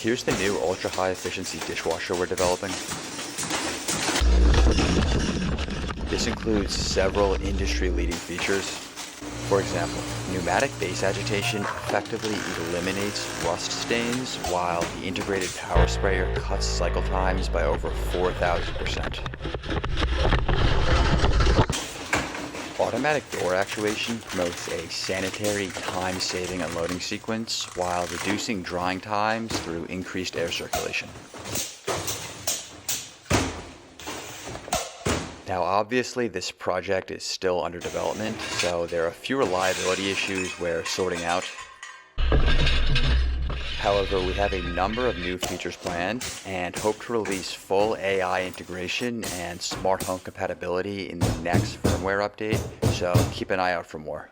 Here's the new ultra-high efficiency dishwasher we're developing. This includes several industry-leading features. For example, pneumatic base agitation effectively eliminates rust stains, while the integrated power sprayer cuts cycle times by over 4,000%. Automatic door actuation promotes a sanitary, time-saving unloading sequence while reducing drying times through increased air circulation. Now obviously this project is still under development, so there are a few reliability issues we're sorting out. However, we have a number of new features planned and hope to release full AI integration and smart home compatibility in the next firmware update, so keep an eye out for more.